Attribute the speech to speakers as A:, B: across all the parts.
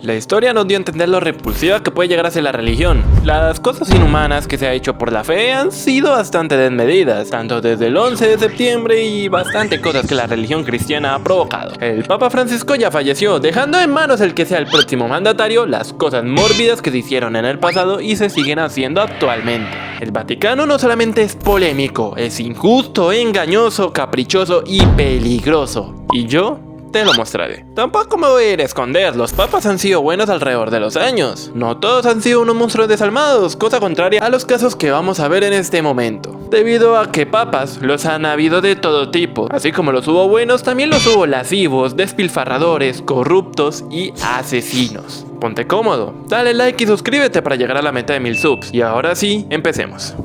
A: La historia nos dio a entender lo repulsiva que puede llegar a ser la religión. Las cosas inhumanas que se ha hecho por la fe han sido bastante desmedidas, tanto desde el 11 de septiembre y bastante cosas que la religión cristiana ha provocado. El Papa Francisco ya falleció, dejando en manos el que sea el próximo mandatario las cosas mórbidas que se hicieron en el pasado y se siguen haciendo actualmente. El Vaticano no solamente es polémico, es injusto, engañoso, caprichoso y peligroso. Y yo te lo mostraré. Tampoco me voy a ir a esconder, los papas han sido buenos alrededor de los años. No todos han sido unos monstruos desalmados, cosa contraria a los casos que vamos a ver en este momento. Debido a que papas los han habido de todo tipo, así como los hubo buenos, también los hubo lascivos, despilfarradores, corruptos y asesinos. Ponte cómodo, dale like y suscríbete para llegar a la meta de 1000 subs. Y ahora sí, empecemos.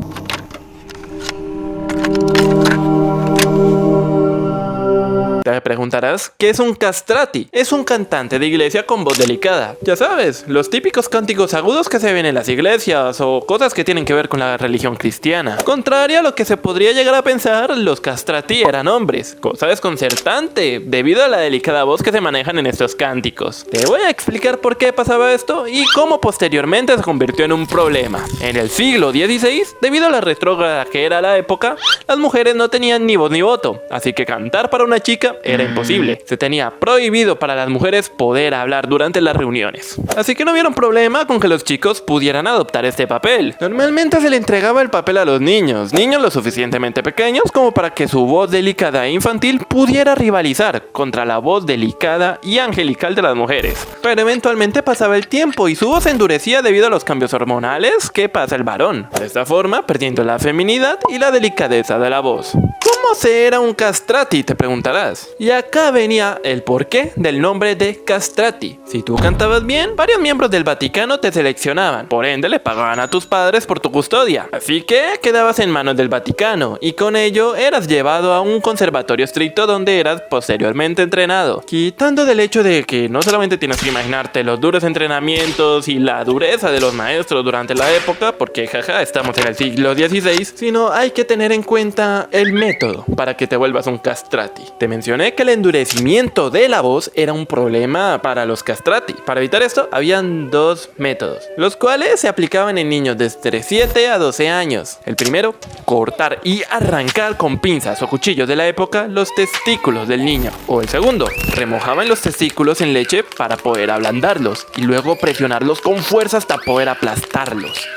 A: Te preguntarás, ¿qué es un castrati? Es un cantante de iglesia con voz delicada. Ya sabes, los típicos cánticos agudos que se ven en las iglesias o cosas que tienen que ver con la religión cristiana. Contrario a lo que se podría llegar a pensar, los castrati eran hombres, cosa desconcertante debido a la delicada voz que se manejan en estos cánticos. Te voy a explicar por qué pasaba esto y cómo posteriormente se convirtió en un problema. En el siglo XVI, debido a la retrógrada que era la época, las mujeres no tenían ni voz ni voto, así que cantar para una chica era imposible. Se tenía prohibido para las mujeres poder hablar durante las reuniones. Así que no vieron problema con que los chicos pudieran adoptar este papel. Normalmente se le entregaba el papel a los niños lo suficientemente pequeños como para que su voz delicada e infantil pudiera rivalizar contra la voz delicada y angelical de las mujeres. Pero eventualmente pasaba el tiempo y su voz se endurecía debido a los cambios hormonales que pasa el varón. De esta forma, perdiendo la feminidad y la delicadeza de la voz. ¿Cómo se era un castrati? Te preguntarás. Y acá venía el porqué del nombre de castrati. Si tú cantabas bien, varios miembros del Vaticano te seleccionaban, por ende le pagaban a tus padres por tu custodia. Así que quedabas en manos del Vaticano y con ello eras llevado a un conservatorio estricto donde eras posteriormente entrenado. Quitando del hecho de que no solamente tienes que imaginarte los duros entrenamientos y la dureza de los maestros durante la época, porque jaja, estamos en el siglo XVI, sino hay que tener en cuenta el método para que te vuelvas un castrati. Te mencioné que el endurecimiento de la voz era un problema para los castrati. Para evitar esto, habían dos métodos, los cuales se aplicaban en niños desde 7 a 12 años. El primero, cortar y arrancar con pinzas o cuchillos de la época los testículos del niño. O el segundo, remojaban los testículos en leche para poder ablandarlos y luego presionarlos con fuerza hasta poder aplastarlos.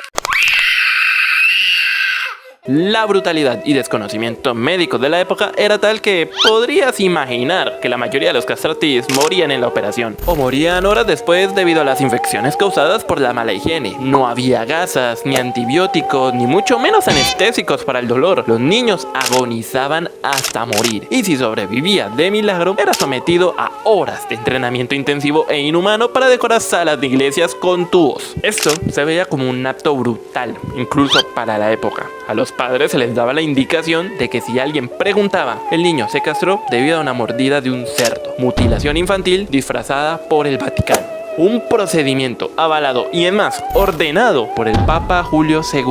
A: La brutalidad y desconocimiento médico de la época era tal que podrías imaginar que la mayoría de los castratis morían en la operación o morían horas después debido a las infecciones causadas por la mala higiene. No había gasas, ni antibióticos, ni mucho menos anestésicos para el dolor. Los niños agonizaban hasta morir y si sobrevivía de milagro era sometido a horas de entrenamiento intensivo e inhumano para decorar salas de iglesias con tu voz. Esto se veía como un acto brutal, incluso para la época. A los padres se les daba la indicación de que si alguien preguntaba, el niño se castró debido a una mordida de un cerdo. Mutilación infantil disfrazada por el Vaticano. Un procedimiento avalado y en más ordenado por el Papa Julio II.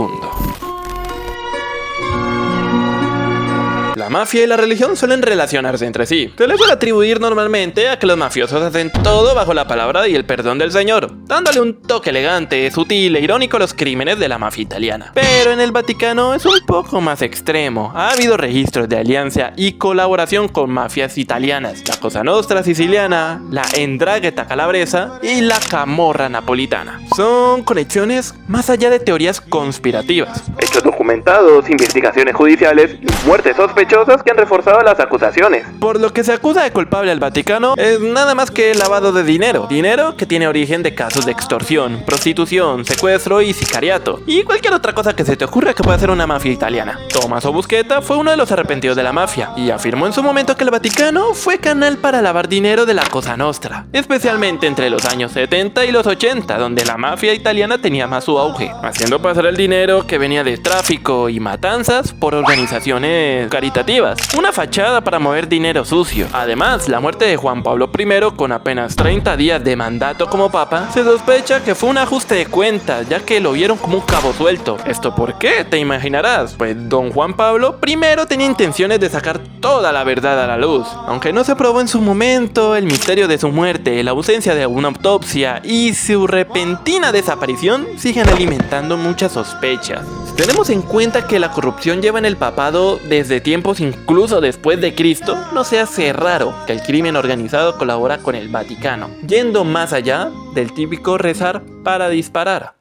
A: La mafia y la religión suelen relacionarse entre sí. Se les suele atribuir normalmente a que los mafiosos hacen todo bajo la palabra y el perdón del Señor, dándole un toque elegante, sutil e irónico a los crímenes de la mafia italiana. Pero en el Vaticano es un poco más extremo. Ha habido registros de alianza y colaboración con mafias italianas, la Cosa Nostra siciliana, la 'Ndrangheta calabresa y la Camorra napolitana. Son conexiones más allá de teorías conspirativas. Hechos documentados, investigaciones judiciales y muertes sospechosas que han reforzado las acusaciones. Por lo que se acusa de culpable al Vaticano es nada más que lavado de dinero. Dinero que tiene origen de casos de extorsión, prostitución, secuestro y sicariato. Y cualquier otra cosa que se te ocurra que pueda ser una mafia italiana. Tommaso Busquetta fue uno de los arrepentidos de la mafia y afirmó en su momento que el Vaticano fue canal para lavar dinero de la Cosa Nostra, especialmente entre los años 70 y los 80, donde la mafia italiana tenía más su auge, haciendo pasar el dinero que venía de tráfico y matanzas por organizaciones caritativas administrativas, una fachada para mover dinero sucio. Además, la muerte de Juan Pablo I con apenas 30 días de mandato como papa, se sospecha que fue un ajuste de cuentas, ya que lo vieron como un cabo suelto. ¿Esto por qué? Te imaginarás. Pues don Juan Pablo I tenía intenciones de sacar toda la verdad a la luz. Aunque no se probó en su momento el misterio de su muerte, la ausencia de una autopsia y su repentina desaparición siguen alimentando muchas sospechas. Si tenemos en cuenta que la corrupción lleva en el papado desde tiempos incluso después de Cristo, no se hace raro que el crimen organizado colabora con el Vaticano, yendo más allá del típico rezar para disparar.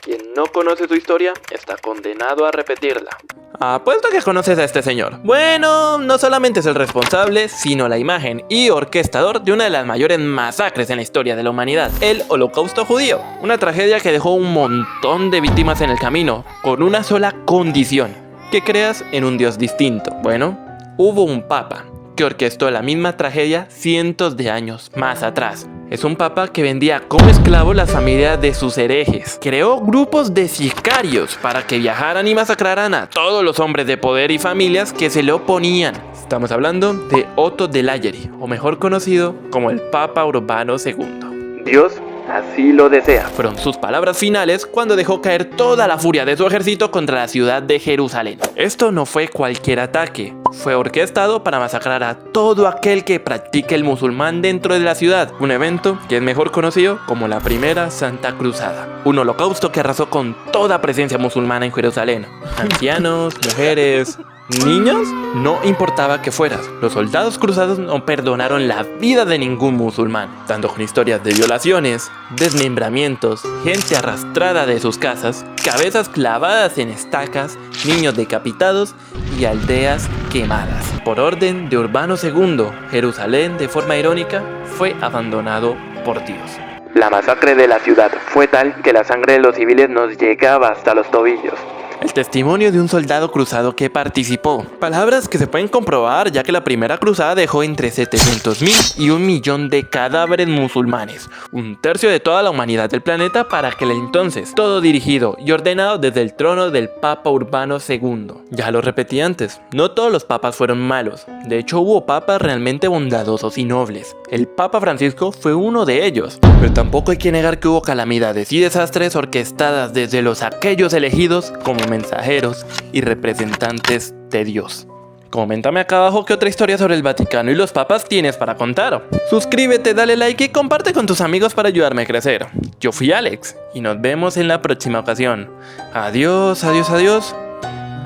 A: Quien no conoce su historia está condenado a repetirla. Apuesto que conoces a este señor. Bueno, no solamente es el responsable, sino la imagen y orquestador de una de las mayores masacres en la historia de la humanidad, el Holocausto judío. Una tragedia que dejó un montón de víctimas en el camino, con una sola condición: que creas en un Dios distinto. Bueno, hubo un papa que orquestó la misma tragedia cientos de años más atrás. Es un papa que vendía como esclavo las familias de sus herejes. Creó grupos de sicarios para que viajaran y masacraran a todos los hombres de poder y familias que se le oponían. Estamos hablando de Otto de Lagery, o mejor conocido como el Papa Urbano II. Dios así lo desea. Fueron sus palabras finales cuando dejó caer toda la furia de su ejército contra la ciudad de Jerusalén. Esto no fue cualquier ataque, fue orquestado para masacrar a todo aquel que practique el musulmán dentro de la ciudad. Un evento que es mejor conocido como la Primera Santa Cruzada. Un holocausto que arrasó con toda presencia musulmana en Jerusalén. Ancianos, mujeres, niños, no importaba que fueras. Los soldados cruzados no perdonaron la vida de ningún musulmán, tanto con historias de violaciones, desmembramientos, gente arrastrada de sus casas, cabezas clavadas en estacas, niños decapitados y aldeas quemadas. Por orden de Urbano II, Jerusalén, de forma irónica, fue abandonado por Dios. La masacre de la ciudad fue tal que la sangre de los civiles nos llegaba hasta los tobillos. El testimonio de un soldado cruzado que participó. Palabras que se pueden comprobar, ya que la primera cruzada dejó entre 700.000 y 1.000.000 de cadáveres musulmanes, un tercio de toda la humanidad del planeta para aquel entonces, todo dirigido y ordenado desde el trono del Papa Urbano II. Ya lo repetí antes, no todos los papas fueron malos, de hecho hubo papas realmente bondadosos y nobles. El Papa Francisco fue uno de ellos, pero tampoco hay que negar que hubo calamidades y desastres orquestadas desde los aquellos elegidos como mensajeros y representantes de Dios. Coméntame acá abajo qué otra historia sobre el Vaticano y los papas tienes para contar. Suscríbete, dale like y comparte con tus amigos para ayudarme a crecer. Yo fui Alex y nos vemos en la próxima ocasión. Adiós, adiós, adiós.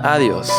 A: Adiós.